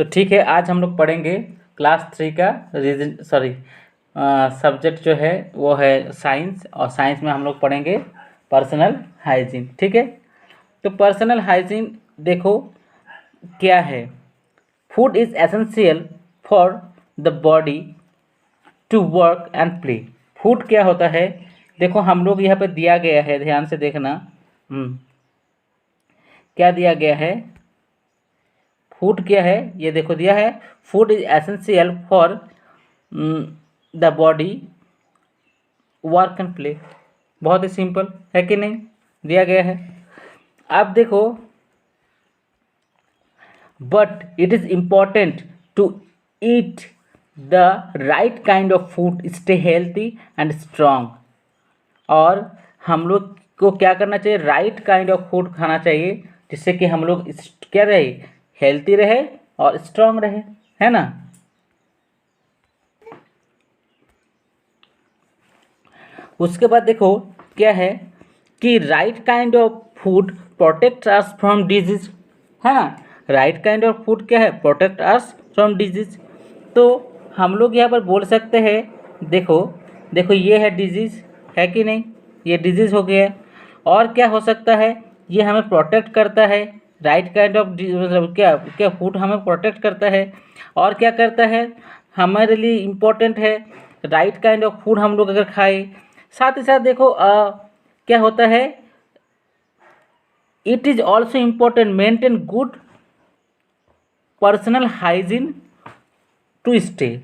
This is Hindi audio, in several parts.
तो ठीक है, आज हम लोग पढ़ेंगे क्लास 3 का रीजन सब्जेक्ट जो है वो है साइंस, और साइंस में हम लोग पढ़ेंगे पर्सनल हाइजीन। ठीक है, तो पर्सनल हाइजीन देखो क्या है। Food is essential for the body to work and play. Food क्या होता है, देखो हम लोग यहाँ पे दिया गया है, ध्यान से देखना। क्या दिया गया है, फूड क्या है, ये देखो दिया है food is essential for the body work and play. बहुत ही सिंपल है कि नहीं, दिया गया है। अब देखो, but it is important to eat the right kind of food, stay healthy and strong. और हम लोग को क्या करना चाहिए, राइट काइंड ऑफ फूड खाना चाहिए, जिससे कि हम लोग क्या रहे, हेल्थी रहे और स्ट्रांग रहे, है ना। उसके बाद देखो क्या है कि right kind of food protect us from disease, है ना। राइट काइंड ऑफ फूड क्या है, प्रोटेक्ट अस फ्रॉम डिजीज। तो हम लोग यहाँ पर बोल सकते हैं, देखो देखो ये है डिजीज, है कि नहीं, ये डिजीज हो गया है। और क्या हो सकता है, ये हमें प्रोटेक्ट करता है, राइट काइंड ऑफ मतलब क्या क्या फूड हमें प्रोटेक्ट करता है। और क्या करता है, हमारे लिए इम्पोर्टेंट है राइट काइंड ऑफ फूड हम लोग अगर खाए। साथ ही साथ देखो क्या होता है, it is also important maintain good personal hygiene to stay.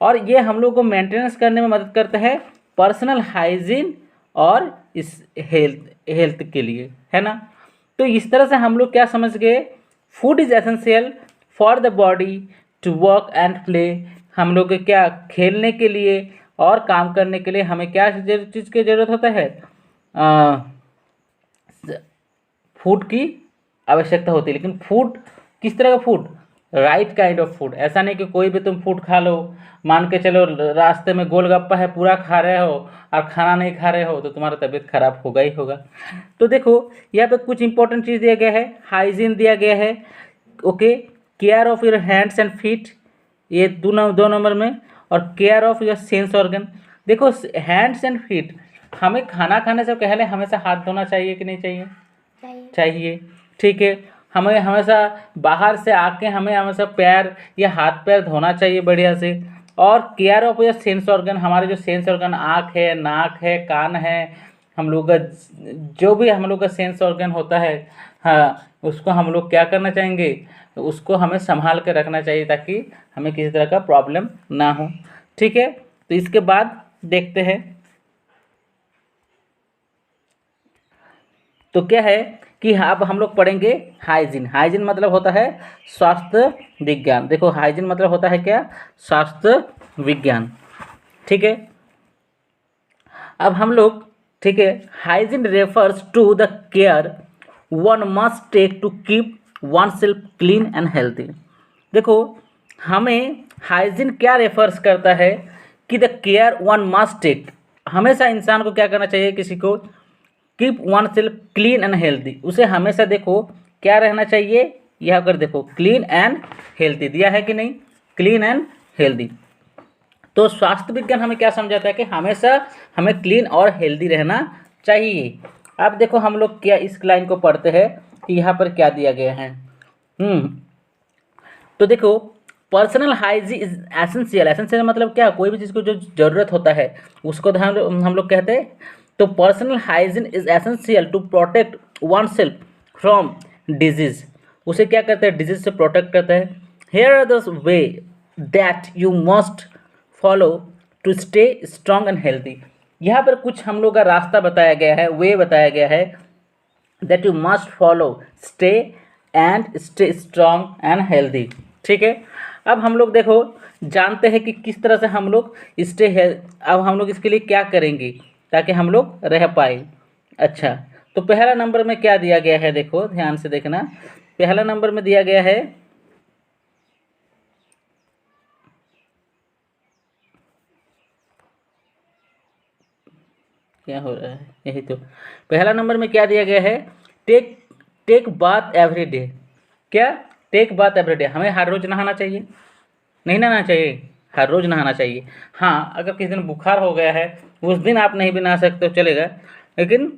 और ये हम लोग को मेंटेनेंस करने में मदद करता है, पर्सनल हाइजीन और इस हेल्थ के लिए, है ना। तो इस तरह से हम लोग क्या समझ गए, food is essential for the body to work and play. हम लोग क्या खेलने के लिए और काम करने के लिए हमें क्या चीज़ की ज़रूरत होता है, फूड की आवश्यकता होती है। लेकिन फूड किस तरह का food, right kind of food. ऐसा नहीं कि कोई भी तुम फूड खा लो, मान के चलो रास्ते में गोलगप्पा है पूरा खा रहे हो और खाना नहीं खा रहे हो, तो तुम्हारा तबीयत खराब होगा ही होगा। तो देखो यहाँ पे कुछ इंपॉर्टेंट चीज़ दिया गया है, हाइजीन दिया गया है, okay, care of your hands and feet, ये दो नंबर में, और care of your sense organ. देखो हैंड्स एंड फीट, हमें खाना खाने से पहले हमेशा हाथ धोना चाहिए कि नहीं चाहिए, चाहिए। ठीक है, हमें हमेशा बाहर से आके हमें हमेशा पैर या हाथ पैर धोना चाहिए बढ़िया से। और care of your sense organ, हमारे जो सेंस ऑर्गन आँख है, नाक है, कान है, हम लोग का जो भी हम लोग का सेंस ऑर्गन होता है, हाँ, उसको हम लोग क्या करना चाहेंगे, उसको हमें संभाल के रखना चाहिए ताकि हमें किसी तरह का प्रॉब्लम ना हो। ठीक है, तो इसके बाद देखते हैं, तो क्या है कि अब हम लोग पढ़ेंगे हाइजीन। हाइजीन मतलब होता है स्वास्थ्य विज्ञान। देखो हाइजीन मतलब होता है क्या, स्वास्थ्य विज्ञान। ठीक है, अब हम लोग, ठीक है, hygiene refers to the care one must take to keep oneself clean and healthy. देखो हमें हाइजीन क्या रेफर्स करता है कि the care one must take, हमेशा इंसान को क्या करना चाहिए, किसी को keep oneself clean and healthy, उसे हमेशा देखो क्या रहना चाहिए, यहाँ पर देखो क्लीन एंड हेल्थी दिया है कि नहीं, क्लीन एंड हेल्थी। तो स्वास्थ्य विज्ञान हमें क्या समझाता है कि हमेशा हमें क्लीन और हेल्दी रहना चाहिए। अब देखो हम लोग क्या इस लाइन को पढ़ते हैं कि यहाँ पर क्या दिया गया है। तो देखो personal hygiene is essential. Essential मतलब क्या, कोई भी चीज़ को जो ज़रूरत होता है उसको हम लोग कहते हैं। तो personal hygiene is essential to protect oneself from disease, उसे क्या करते हैं, डिजीज से प्रोटेक्ट करता है। Here are the ways that you must follow to stay strong and healthy. यहाँ पर कुछ हम लोग का रास्ता बताया गया है, वे बताया गया है, that you must follow stay strong and healthy. ठीक है, अब हम लोग देखो जानते हैं कि किस तरह से हम लोग अब हम लोग इसके लिए क्या करेंगे ताकि हम लोग रह पाए। अच्छा, तो पहला नंबर में क्या दिया गया है, देखो ध्यान से देखना, पहला नंबर में दिया गया है, क्या हो रहा है, यही तो पहला नंबर में क्या दिया गया है, टेक बाथ एवरी डे। क्या, टेक बाथ एवरीडे, हमें हर रोज़ नहाना चाहिए, नहीं नहाना चाहिए, हर रोज़ नहाना चाहिए। हाँ, अगर किसी दिन बुखार हो गया है उस दिन आप नहीं भी नहा सकते हो चलेगा, लेकिन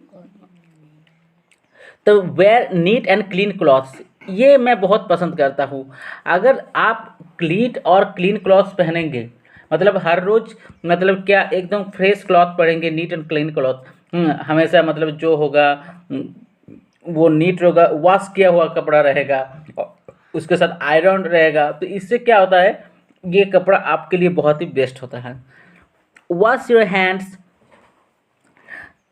तो wear neat and clean clothes, ये मैं बहुत पसंद करता हूँ। अगर आप नीट और क्लीन क्लॉथ्स पहनेंगे, मतलब हर रोज़, मतलब क्या एकदम फ्रेश क्लॉथ पहनेंगे, नीट एंड क्लीन क्लॉथ, हमेशा मतलब जो होगा वो नीट होगा, वॉश किया हुआ कपड़ा रहेगा, उसके साथ आयरन रहेगा, तो इससे क्या होता है, ये कपड़ा आपके लिए बहुत ही बेस्ट होता है। Wash your hands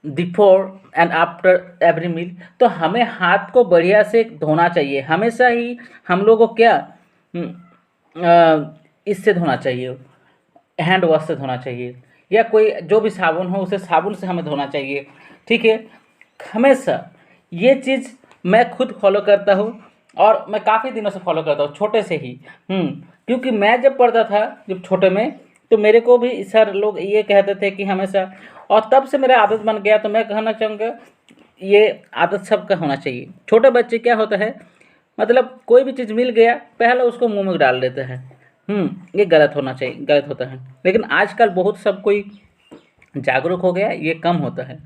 before and after every meal, तो हमें हाथ को बढ़िया से धोना चाहिए हमेशा ही। हम लोग को क्या इससे धोना चाहिए, हैंड वॉश से धोना चाहिए, या कोई जो भी साबुन हो उसे साबुन से हमें धोना चाहिए, ठीक है। हमेशा ये चीज़ मैं खुद फॉलो करता हूँ और मैं काफ़ी दिनों से फॉलो करता हूँ, छोटे से ही। क्योंकि मैं जब पढ़ता था, जब छोटे में, तो मेरे को भी सर लोग ये कहते थे कि हमेशा, और तब से मेरा आदत बन गया। तो मैं कहना चाहूँगा ये आदत सबका होना चाहिए। छोटे बच्चे क्या होता है, मतलब कोई भी चीज़ मिल गया पहले उसको मुंह में डाल देते हैं, ये गलत होना चाहिए, गलत होता है। लेकिन आजकल बहुत सब कोई जागरूक हो गया, ये कम होता है।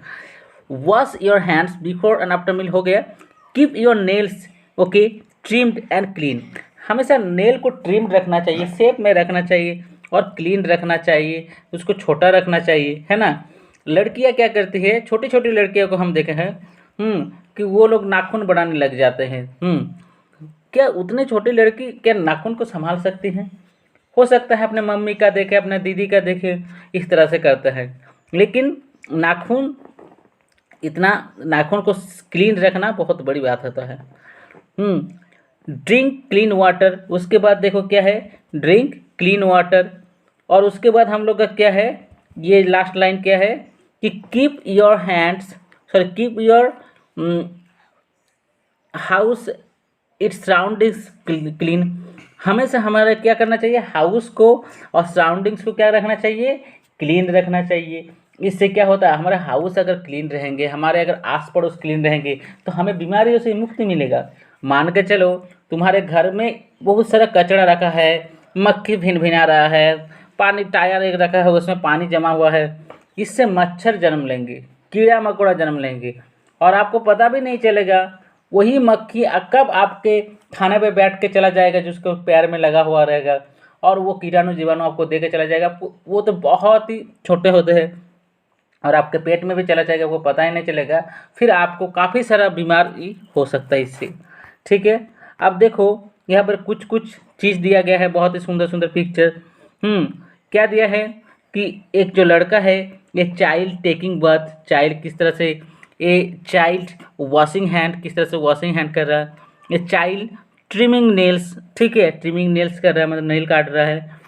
Wash your hands before and after meal हो गया। Keep your nails okay trimmed and clean, हमेशा नेल को ट्रिम्ड रखना चाहिए, शेप में रखना चाहिए और क्लीन रखना चाहिए, उसको छोटा रखना चाहिए, है ना। लड़कियां क्या करती है, छोटी छोटी लड़कियों को हम देखे हैं कि वो लोग नाखून बढ़ाने लग जाते हैं। क्या उतने छोटी लड़की क्या नाखून को संभाल सकती हैं? हो सकता है अपने मम्मी का देखे, अपने दीदी का देखे, इस तरह से करते हैं। लेकिन नाखून, इतना नाखून को क्लीन रखना बहुत बड़ी बात होता है। ड्रिंक क्लीन वाटर, उसके बाद देखो क्या है, ड्रिंक क्लीन वाटर। और उसके बाद हम लोग का क्या है, ये लास्ट लाइन क्या है कि keep your hands, sorry keep your house it's surroundings clean, हमेशा हमारा क्या करना चाहिए, हाउस को और सराउंडिंग्स को क्या रखना चाहिए, क्लीन रखना चाहिए। इससे क्या होता है, हमारे हाउस अगर क्लीन रहेंगे, हमारे अगर आस पड़ोस क्लीन रहेंगे, तो हमें बीमारियों से मुक्ति मिलेगा। मान के चलो तुम्हारे घर में बहुत सारा कचरा रखा है, मक्खी भिन भिना रहा है, पानी टायर एक रखा है उसमें पानी जमा हुआ है, इससे मच्छर जन्म लेंगे, कीड़ा मकोड़ा जन्म लेंगे, और आपको पता भी नहीं चलेगा। वही मक्खी कब आपके खाने पे बैठ के चला जाएगा, जिसको पैर में लगा हुआ रहेगा, और वो कीटाणु जीवाणु आपको दे के चला जाएगा। वो तो बहुत ही छोटे होते हैं और आपके पेट में भी चला जाएगा, वो पता ही नहीं चलेगा। फिर आपको काफ़ी सारा बीमारी हो सकता है इससे, ठीक है। अब देखो यहाँ पर कुछ कुछ चीज़ दिया गया है, बहुत ही सुंदर सुंदर पिक्चर। क्या दिया है कि एक जो लड़का है, ये चाइल्ड टेकिंग बाथ, चाइल्ड किस तरह से, ये चाइल्ड वॉशिंग हैंड, किस तरह से वॉशिंग हैंड कर रहा है, ये चाइल्ड ट्रिमिंग नेल्स, ठीक है, ट्रिमिंग नेल्स कर रहा है, मतलब नेल काट रहा है।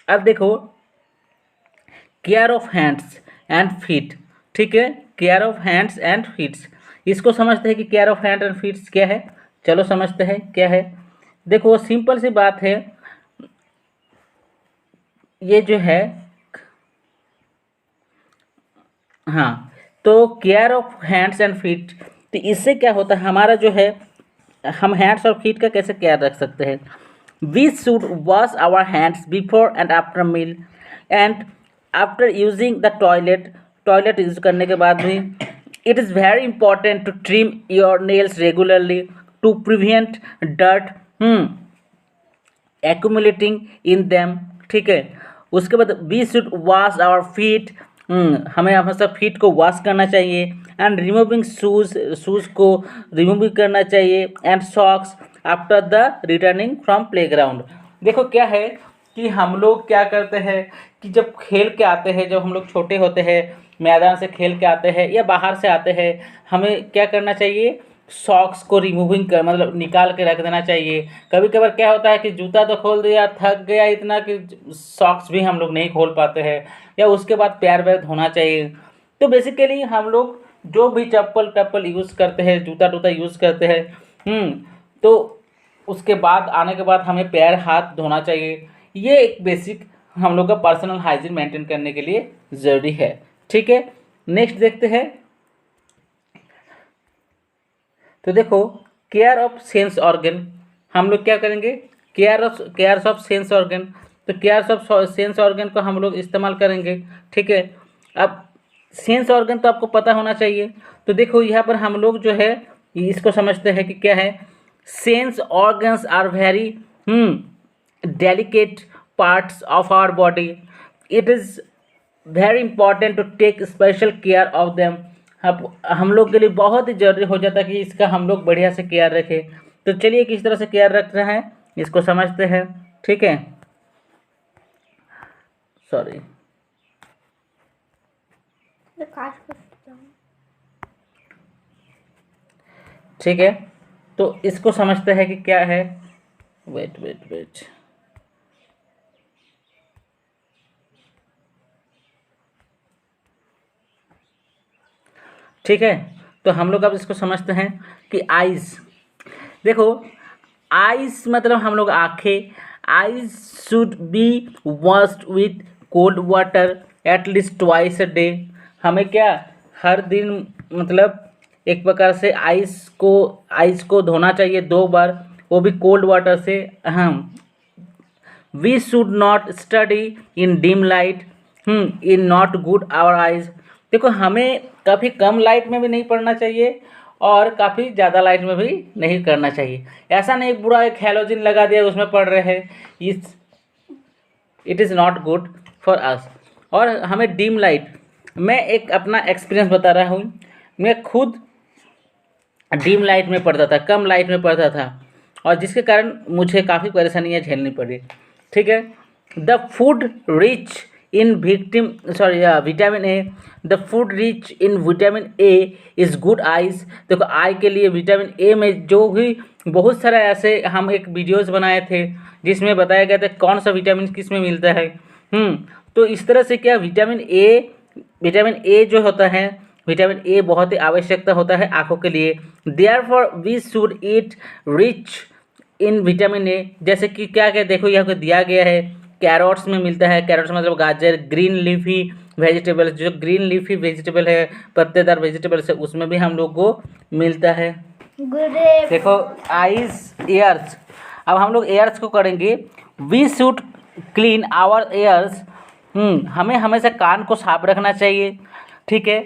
अब देखो care of hands and feet, ठीक है, care of hands and feets, इसको समझते हैं कि care of hand and feets क्या है। चलो समझते हैं क्या है। देखो सिंपल सी बात है, ये जो है, हाँ, तो care of hands and feet, तो इससे क्या होता है, हमारा जो है, हम हैंड्स और फीट का कैसे केयर रख सकते हैं। We should wash our hands before and after meal and after using the toilet, toilet use करने के बाद भी। It is very important to trim your nails regularly to prevent dirt accumulating in them, ठीक है। उसके बाद we should wash our feet, हमें हमेशा फीट को वॉश करना चाहिए, एंड रिमूविंग शूज़ को रिमूव भी करना चाहिए, and socks after the returning from playground. देखो क्या है कि हम लोग क्या करते हैं कि जब खेल के आते हैं, जब हम लोग छोटे होते हैं, मैदान से खेल के आते हैं या बाहर से आते हैं, हमें क्या करना चाहिए, सॉक्स को रिमूविंग कर, मतलब निकाल के रख देना चाहिए। कभी कभार क्या होता है कि जूता तो खोल दिया, थक गया इतना कि सॉक्स भी हम लोग नहीं खोल पाते हैं, या उसके बाद पैर वैर धोना चाहिए। तो बेसिकली हम लोग जो भी चप्पल यूज़ करते हैं, जूता टूता यूज़ करते हैं, तो उसके बाद आने के बाद हमें पैर हाथ धोना चाहिए। ये एक बेसिक हम लोग का पर्सनल हाइजीन मेंटेन करने के लिए ज़रूरी है, ठीक है। नेक्स्ट देखते हैं। तो देखो केयर ऑफ सेंस ऑर्गन, हम लोग क्या करेंगे, केयर्स ऑफ सेंस ऑर्गन। तो केयर्स ऑफ सेंस ऑर्गन को हम लोग इस्तेमाल करेंगे, ठीक है। अब सेंस ऑर्गन तो आपको पता होना चाहिए। तो देखो यहाँ पर हम लोग जो है इसको समझते हैं कि क्या है, sense organs are very delicate parts of our body. It is very important to take special care of them. हम लोग के लिए बहुत ही जरूरी हो जाता है कि इसका हम लोग बढ़िया से केयर रखें। तो चलिए किस तरह से केयर रख रहे हैं इसको समझते हैं, ठीक है। सॉरी, ठीक है। तो इसको समझते हैं कि क्या है। वेट वेट वेट, ठीक है। तो हम लोग अब इसको समझते हैं कि आइज़, देखो आइज़ मतलब हम लोग आँखें। Eyes should be washed with cold water at least twice a day. हमें क्या हर दिन मतलब एक प्रकार से आइज़ को धोना चाहिए 2 बार, वो भी कोल्ड वाटर से। We should not study in dim light, in not good our eyes. देखो हमें काफ़ी कम लाइट में भी नहीं पढ़ना चाहिए और काफ़ी ज़्यादा लाइट में भी नहीं करना चाहिए। ऐसा नहीं पूरा एक हैलोजन लगा दिया उसमें पढ़ रहे हैं, it is not good for us. और हमें डिम लाइट, मैं एक अपना एक्सपीरियंस बता रहा हूँ। मैं खुद डिम लाइट में पढ़ता था, कम लाइट में पढ़ता था, और जिसके कारण मुझे काफ़ी परेशानियाँ झेलनी पड़ी, ठीक है। The food rich in vitamin A, the food rich in vitamin A is good eyes. देखो आई के लिए विटामिन ए में जो भी बहुत सारा ऐसे हम एक वीडियोस बनाए थे जिसमें बताया गया था कौन सा विटामिन किस में मिलता है। तो इस तरह से क्या विटामिन ए जो होता है, विटामिन ए बहुत ही आवश्यकता होता है आँखों के लिए। Therefore we should eat rich in vitamin A. जैसे कि क्या क्या देखो यहाँ पे दिया गया है, कैरोट्स में मिलता है। कैरोट्स मतलब गाजर, ग्रीन लीफी वेजिटेबल्स, जो ग्रीन लीफी वेजिटेबल है, पत्तेदार वेजिटेबल्स है, उसमें भी हम लोग को मिलता है। देखो आइज, एयर्स, अब हम लोग एयर्स को करेंगे। We should clean our ears, हमें हमेशा कान को साफ रखना चाहिए, ठीक है।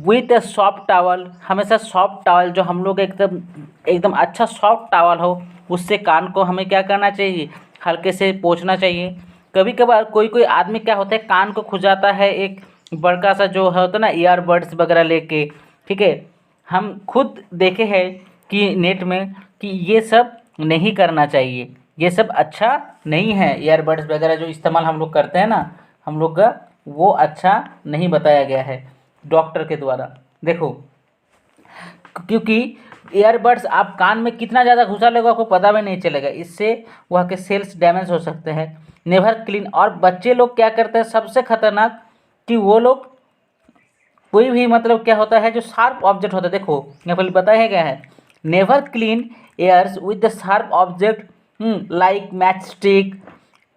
विथ अ सॉफ्ट टावल, हमेशा सॉफ्ट टावल जो हम लोग एकदम अच्छा सॉफ्ट टावल हो उससे कान को हमें क्या करना चाहिए, हल्के से पोंछना चाहिए। कभी कभार कोई आदमी क्या होता है कान को खुजाता है एक बड़का सा जो होता है ना ईयरबड्स वगैरह लेके, ठीक है। हम खुद देखे हैं कि नेट में कि ये सब नहीं करना चाहिए, ये सब अच्छा नहीं है। ईयरबड्स वगैरह जो इस्तेमाल हम लोग करते हैं ना, हम लोग का वो अच्छा नहीं बताया गया है डॉक्टर के द्वारा। देखो क्योंकि ईयरबड्स आप कान में कितना ज़्यादा घुसा लेगा आपको पता भी नहीं चलेगा, इससे वहाँ के सेल्स डैमेज हो सकते हैं। नेवर क्लीन, और बच्चे लोग क्या करते हैं सबसे खतरनाक कि वो लोग कोई भी मतलब क्या होता है जो शार्प ऑब्जेक्ट होता है, देखो यहाँ पर बताया गया है never clean ears with the sharp object like match stick,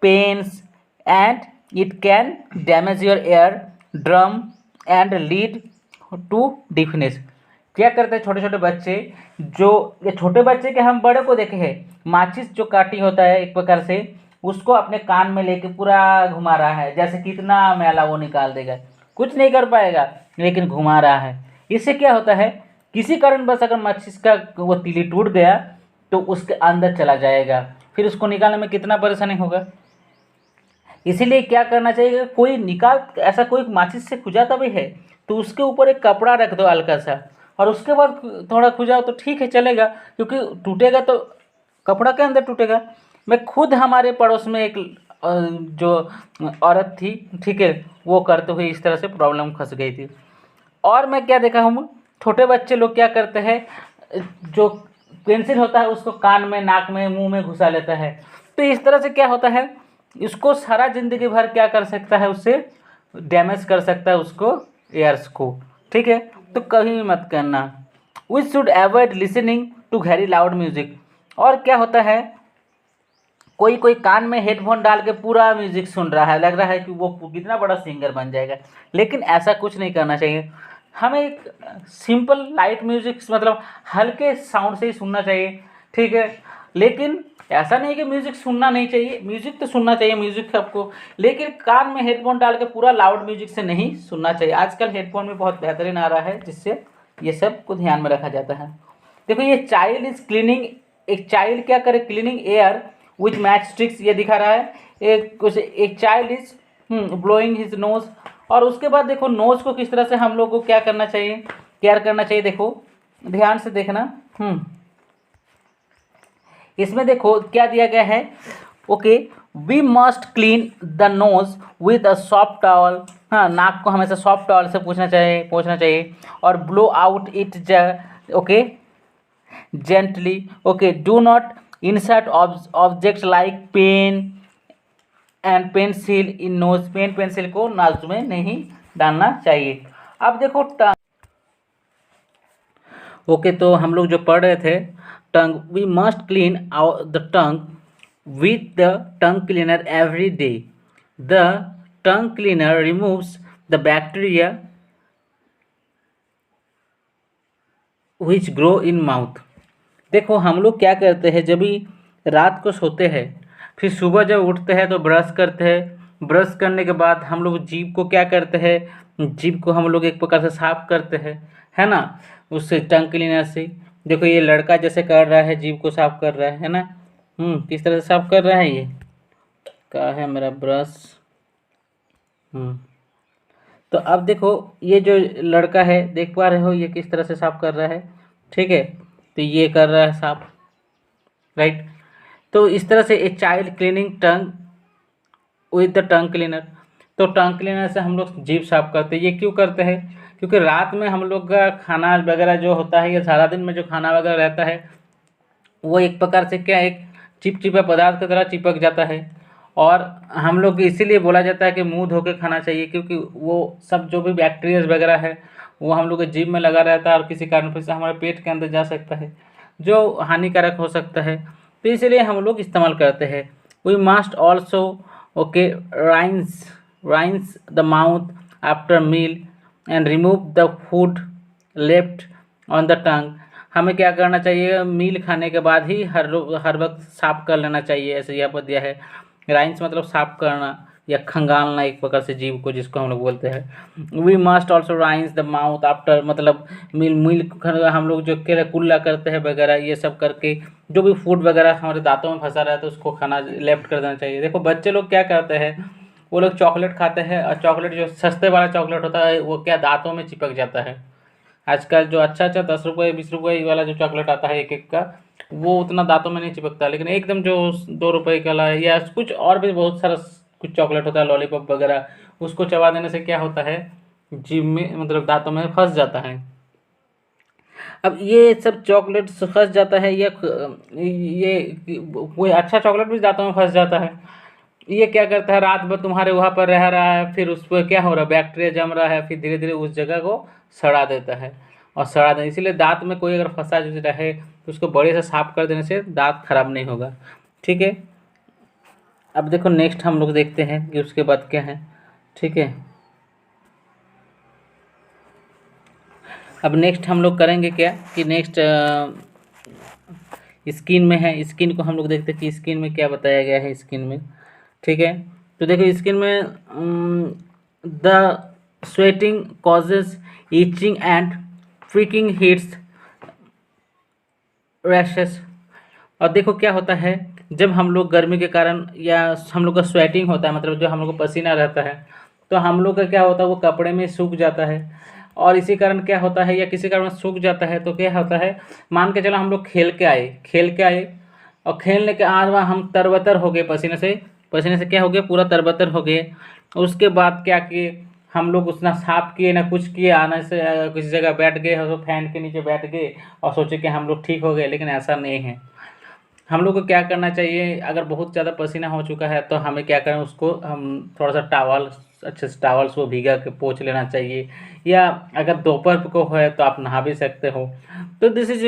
pens and it can damage your ear drum and lead to deafness. क्या करते हैं छोटे छोटे बच्चे, जो ये छोटे बच्चे के हम बड़े को देखे हैं, माचिस जो काटी होता है एक प्रकार से उसको अपने कान में लेके पूरा घुमा रहा है, जैसे कितना मैला वो निकाल देगा, कुछ नहीं कर पाएगा लेकिन घुमा रहा है। इससे क्या होता है किसी कारण बस अगर माचिस का वो तीली टूट गया तो उसके अंदर चला जाएगा, फिर उसको निकालने में कितना परेशानी होगा। इसीलिए क्या करना चाहिए, कोई ऐसा कोई माचिस से खुजाता भी है तो उसके ऊपर एक कपड़ा रख दो हल्का सा, और उसके बाद थोड़ा खुजाओ तो ठीक है चलेगा, क्योंकि टूटेगा तो कपड़ा के अंदर टूटेगा। मैं खुद हमारे पड़ोस में एक जो औरत थी, ठीक है, वो करते हुए इस तरह से प्रॉब्लम फंस गई थी। और मैं क्या देखा हूँ छोटे बच्चे लोग क्या करते हैं, जो पेंसिल होता है उसको कान में, नाक में, मुंह में घुसा लेता है। तो इस तरह से क्या होता है इसको सारा ज़िंदगी भर क्या कर सकता है, उससे डैमेज कर सकता है उसको एयर्स को, ठीक है। तो कभी मत करना। We should avoid listening to very loud music. और क्या होता है कोई कान में हेडफोन डाल के पूरा म्यूजिक सुन रहा है, लग रहा है कि वो कितना बड़ा सिंगर बन जाएगा, लेकिन ऐसा कुछ नहीं करना चाहिए। हमें एक सिंपल लाइट म्यूजिक मतलब हल्के साउंड से ही सुनना चाहिए, ठीक है। लेकिन ऐसा नहीं कि म्यूज़िक सुनना नहीं चाहिए, म्यूज़िक तो सुनना चाहिए म्यूज़िक आपको, लेकिन कान में हेडफोन डाल के पूरा लाउड म्यूज़िक से नहीं सुनना चाहिए। आजकल हेडफोन में बहुत बेहतरीन आ रहा है, जिससे ये सब को ध्यान में रखा जाता है। देखो ये चाइल्ड इज क्लीनिंग, एक चाइल्ड क्या करे, cleaning air with match sticks, ये दिखा रहा है। एक child is blowing his nose, और उसके बाद देखो नोज को किस तरह से हम लोग को क्या करना चाहिए, केयर करना चाहिए। देखो ध्यान से देखना। इसमें देखो क्या दिया गया है। Okay, we must clean the nose with a soft towel. हाँ, नाक को हमेशा सॉफ्ट टॉवल से पोंछना चाहिए और blow out it okay gently. Okay, do not insert objects like pen and pencil in nose. Pen pencil को नाक में नहीं डालना चाहिए। अब देखो ओके, तो हम लोग जो पढ़ रहे थे tongue, we must clean the tongue with the tongue cleaner every day. The tongue cleaner removes the bacteria which grow in mouth. देखो हम लोग क्या करते हैं, जब भी रात को सोते हैं फिर सुबह जब उठते हैं तो ब्रश करते हैं। ब्रश करने के बाद हम लोग जीभ को क्या करते हैं, जीभ को हम लोग एक प्रकार से साफ करते हैं, है ना, उससे टंग क्लीनर से। देखो ये लड़का जैसे कर रहा है, जीभ को साफ कर रहा है ना। किस तरह से साफ कर रहा है, ये क्या है मेरा ब्रश। तो अब देखो ये जो लड़का है, देख पा रहे हो ये किस तरह से साफ कर रहा है, ठीक है। तो ये कर रहा है साफ, राइट। तो इस तरह से a child cleaning tongue with the tongue cleaner. तो टंग क्लीनर से हम लोग जीभ साफ करते हैं। ये क्यों करते हैं, क्योंकि रात में हम लोग का खाना वगैरह जो होता है, या सारा दिन में जो खाना वगैरह रहता है, वो एक प्रकार से क्या, एक चिपचिपा पदार्थ की तरह चिपक जाता है। और हम लोग इसीलिए बोला जाता है कि मुंह धो के खाना चाहिए, क्योंकि वो सब जो भी बैक्टीरियाज वगैरह है वो हम लोग के जीभ में लगा रहता है और किसी कारण से हमारे पेट के अंदर जा सकता है, जो हानिकारक हो सकता है। तो इसलिए हम लोग इस्तेमाल करते हैं। We must also okay rinse the mouth after meal and remove the food left on the tongue. हमें क्या करना चाहिए, मील खाने के बाद ही हर वक्त साफ कर लेना चाहिए, ऐसे यहाँ पर दिया है। राइंस मतलब साफ करना या खंगालना एक प्रकार से जीव को, जिसको हम लोग बोलते हैं। We must also rinse the mouth after, मतलब मील हम लोग जो कुल्ला करते हैं वगैरह, ये सब करके जो भी फूड वगैरह हमारे दांतों में फंसा रहा है तो उसको खाना लेफ्ट कर देना चाहिए। देखो बच्चे लोग क्या करते हैं, वो लोग चॉकलेट खाते हैं, और चॉकलेट जो सस्ते वाला चॉकलेट होता है वो क्या दांतों में चिपक जाता है। आजकल जो अच्छा 10 रुपये 20 रुपये वाला जो चॉकलेट आता है एक एक का, वो उतना दांतों में नहीं चिपकता, लेकिन एकदम जो 2 रुपये का वाला या कुछ और भी बहुत सारा कुछ चॉकलेट होता है, लॉलीपॉप वगैरह, उसको चबा देने से क्या होता है, जीभ में मतलब दांतों में फंस जाता है। अब ये सब चॉकलेट फंस जाता है, या ये कोई अच्छा चॉकलेट भी दांतों में फंस जाता है। ये क्या करता है, रात भर तुम्हारे वहाँ पर रह रहा है, फिर उस पर क्या हो रहा है, बैक्टीरिया जम रहा है, फिर धीरे धीरे उस जगह को सड़ा देता है और सड़ा दे। इसीलिए दांत में कोई अगर फंसा जो रहे तो उसको बड़े से साफ कर देने से दांत खराब नहीं होगा, ठीक है। अब देखो नेक्स्ट हम लोग देखते हैं कि उसके बाद क्या है, ठीक है। अब नेक्स्ट हम लोग करेंगे क्या कि नेक्स्ट स्किन में है, स्किन को हम लोग देखते हैं कि स्किन में क्या बताया गया है स्किन में, ठीक है। तो देखो स्किन में the sweating causes itching and freaking heats rashes. और देखो क्या होता है, जब हम लोग गर्मी के कारण या हम लोग का स्वेटिंग होता है, मतलब जो हम लोग को पसीना रहता है, तो हम लोग का क्या होता है, वो कपड़े में सूख जाता है। और इसी कारण क्या होता है, या किसी कारण सूख जाता है, तो क्या होता है, मान के चलो हम लोग खेल के आए और खेलने के आज वहाँ हम तरबतर हो गए पसीने से क्या हो गया, पूरा तरबतर हो गए। उसके बाद क्या किए, हम लोग उतना साफ किए ना कुछ किए, आने से किसी जगह बैठ गए, तो फैन के नीचे बैठ गए और सोचे कि हम लोग ठीक हो गए, लेकिन ऐसा नहीं है। हम लोग को क्या करना चाहिए, अगर बहुत ज़्यादा पसीना हो चुका है तो हमें क्या करें, उसको हम थोड़ा सा टावल, अच्छे से टावल से भीगा के पोंछ लेना चाहिए, या अगर दोपहर को है तो आप नहा भी सकते हो। तो दिस इज़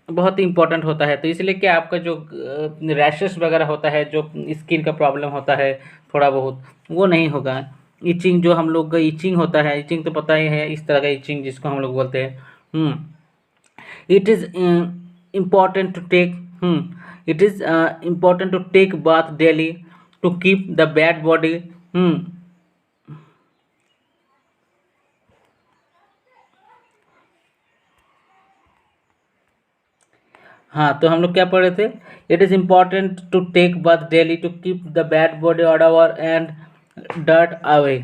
बहुत ही इंपॉर्टेंट होता है। तो इसलिए क्या आपका जो रैशेस वगैरह होता है, जो स्किन का प्रॉब्लम होता है थोड़ा बहुत, वो नहीं होगा। इचिंग जो हम लोग का इचिंग होता है, इचिंग तो पता ही है, इस तरह का इचिंग जिसको हम लोग बोलते हैं। It is important to take it is important to take bath daily to keep the bad body. हाँ, तो हम लोग क्या पढ़ रहे थे? It is important to take bath daily to keep the bad body odour and dirt away.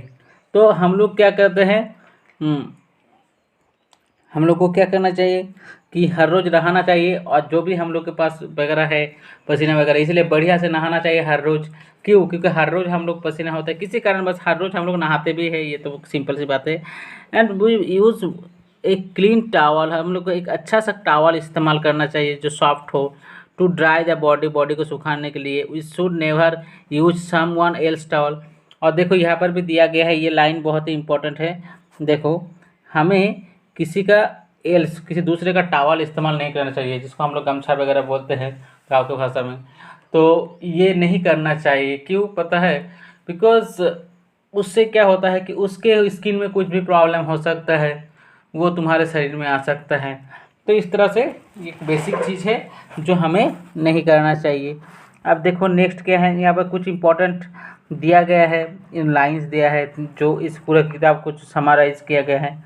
तो हम लोग क्या करते हैं? हम लोग को क्या करना चाहिए कि हर रोज़ नहाना चाहिए, और जो भी हम लोग के पास वगैरह है पसीना वगैरह, इसलिए बढ़िया से नहाना चाहिए हर रोज़। क्यों? क्योंकि हर रोज़ हम लोग पसीना होता है किसी कारण, बस हर रोज़ हम लोग नहाते भी है, ये तो सिंपल सी बात है। एंड वी यूज़ एक क्लीन टावल, हम लोग को एक अच्छा सा टावल इस्तेमाल करना चाहिए जो सॉफ्ट हो, to dry the body, body को सुखाने के लिए। We should never use someone else towel. और देखो यहाँ पर भी दिया गया है, ये लाइन बहुत ही इंपॉर्टेंट है। देखो, हमें किसी का एल्स, किसी दूसरे का टावल इस्तेमाल नहीं करना चाहिए, जिसको हम लोग गमछा वगैरह बोलते हैं गाँव की भाषा में। तो ये नहीं करना चाहिए। क्यों पता है? बिकॉज उससे क्या होता है कि उसके स्किन में कुछ भी प्रॉब्लम हो सकता है, वो तुम्हारे शरीर में आ सकता है। तो इस तरह से एक बेसिक चीज़ है जो हमें नहीं करना चाहिए। अब देखो नेक्स्ट क्या है, यहाँ पर कुछ इम्पोर्टेंट दिया गया है, इन लाइंस दिया है जो इस पूरे किताब को समराइज किया गया है।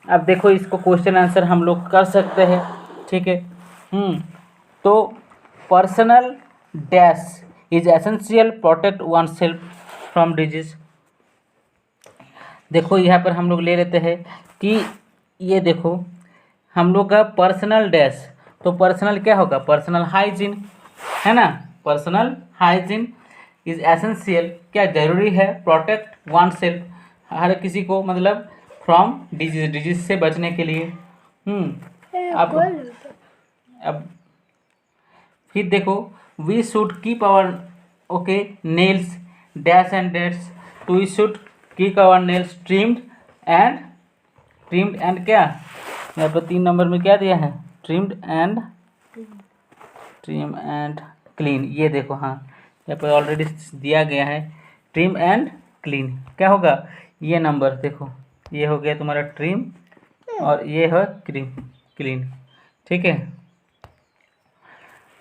अब देखो इसको क्वेश्चन आंसर हम लोग कर सकते हैं, ठीक है। तो personal dash is essential protect oneself from disease. देखो यहाँ पर हम लोग ले लेते हैं कि ये देखो हम लोग का पर्सनल डैश, तो पर्सनल क्या होगा? पर्सनल हाइजीन, है ना। पर्सनल हाइजीन इज एसेंशियल, क्या जरूरी है? प्रोटेक्ट वन सेल्फ, हर किसी को, मतलब फ्रॉम डिजीज, डिजीज से बचने के लिए। अब फिर देखो, we should keep our okay nails dash and dash, to we should keep our nails trimmed and क्या, यहाँ पर 3 नंबर में क्या दिया है? Trim and clean. ये देखो, हाँ यहाँ पर ऑलरेडी दिया गया है ट्रिम एंड क्लीन। क्या होगा? ये नंबर देखो, ये हो गया तुम्हारा ट्रिम और ये है क्लीन, ठीक है।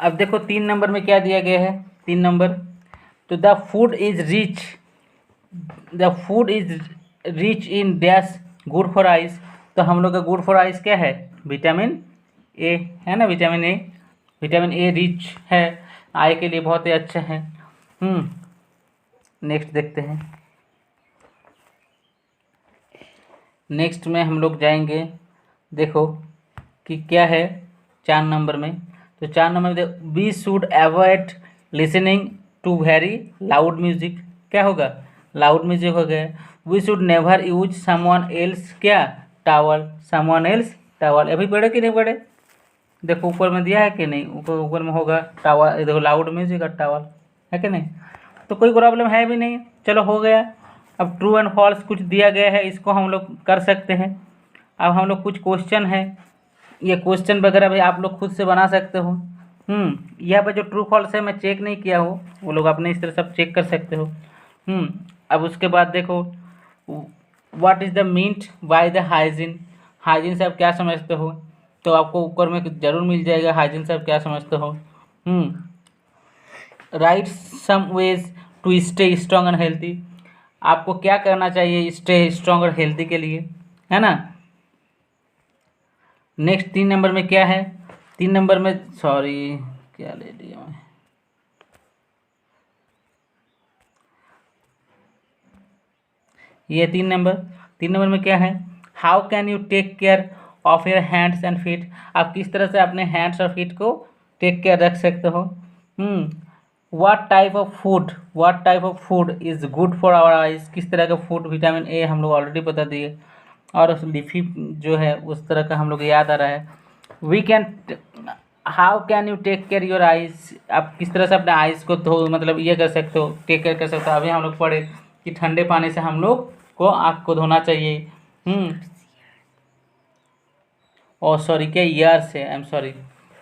अब देखो 3 नंबर में क्या दिया गया है? 3 नंबर, तो the food is rich in dash good for eyes. तो हम लोग का गुड फॉर आइज क्या है? विटामिन ए, है ना। विटामिन ए रिच है, आई के लिए बहुत ही अच्छा है। नेक्स्ट देखते हैं। नेक्स्ट में हम लोग जाएंगे, देखो कि क्या है 4 नंबर में। तो 4 नंबर में we should avoid listening to very loud music. क्या होगा? लाउड म्यूजिक हो गया। We should never use someone else क्या टावल, समवन एल्स टावल। अभी पढ़े कि नहीं पढ़े? देखो ऊपर में दिया है कि नहीं? ऊपर में होगा टावल, देखो लाउड म्यूजिक और टावल, है कि नहीं? तो कोई प्रॉब्लम है भी नहीं, चलो हो गया। अब ट्रू एंड फॉल्स कुछ दिया गया है, इसको हम लोग कर सकते हैं। अब हम लोग कुछ क्वेश्चन है, ये क्वेश्चन वगैरह भी आप लोग खुद से बना सकते हो। यहाँ पर जो ट्रू फॉल्स है मैं चेक नहीं किया हो, वो लोग अपने इस तरह सब चेक कर सकते हो। अब उसके बाद देखो, what is the meant by the hygiene. Hygiene से आप क्या समझते हो? तो आपको ऊपर में जरूर मिल जाएगा हाइजीन से आप क्या समझते हो। Write some ways to stay strong and healthy. आपको क्या करना चाहिए स्टे स्ट्रॉन्ग और हेल्थी के लिए, है ना। नेक्स्ट 3 नंबर में क्या है? 3 नंबर में, सॉरी क्या ले लिया मैं, ये 3 नंबर में क्या है? How can you take care of your hands and feet. आप किस तरह से अपने हैंड्स और फीट को टेक केयर रख सकते हो। What type of food is good for our eyes. किस तरह का फूड, विटामिन ए हम लोग ऑलरेडी बता दिए, और लीफी जो है उस तरह का हम लोग याद आ रहा है। We can, how can you take care your eyes. आप किस तरह से अपने आइज़ को धो, मतलब ये कर सकते हो, टेक केयर कर सकते हो। अभी हम लोग पढ़े कि ठंडे पानी से हम लोग को आँख को धोना चाहिए। और सॉरी क्या, ईयर से, आई एम सॉरी,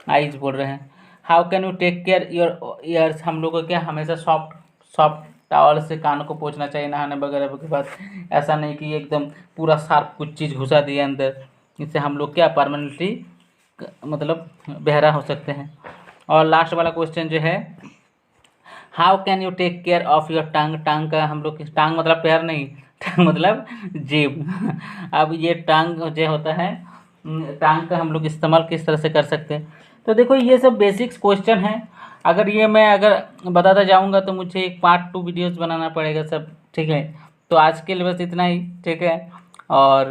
आइज बोल रहे हैं। How can you take care your ears. हम लोग को क्या हमेशा सॉफ्ट टॉवल से कान को पोंछना चाहिए नहाने वगैरह के बाद। ऐसा नहीं कि एकदम पूरा शार्प कुछ चीज़ घुसा दिए अंदर, इससे हम लोग क्या परमानेंटली मतलब बहरा हो सकते हैं। और लास्ट वाला क्वेश्चन जो है, how can you take care of your tongue. Tongue का हम लोग, टांग मतलब पैर नहीं, टंग मतलब जीभ। अब ये टंग जो होता है, टांग का हम लोग इस्तेमाल किस तरह से कर सकते हैं। तो देखो ये सब बेसिक्स क्वेश्चन हैं। अगर ये मैं अगर बताता जाऊंगा तो मुझे एक पार्ट 2 वीडियोस बनाना पड़ेगा सब, ठीक है। तो आज के लिए बस इतना ही, ठीक है। और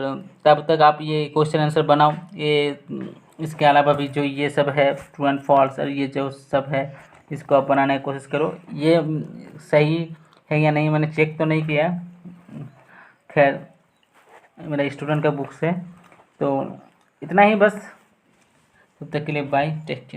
तब तक आप ये क्वेश्चन आंसर बनाओ। ये इसके अलावा भी जो ये सब है ट्रू एंड फॉल्स और ये जो सब है, इसको आप बनाने की कोशिश करो। ये सही है या नहीं मैंने चेक तो नहीं किया, खैर मेरा स्टूडेंट का बुक से। तो इतना ही बस, तब तक के लिए बाय, टेक केयर।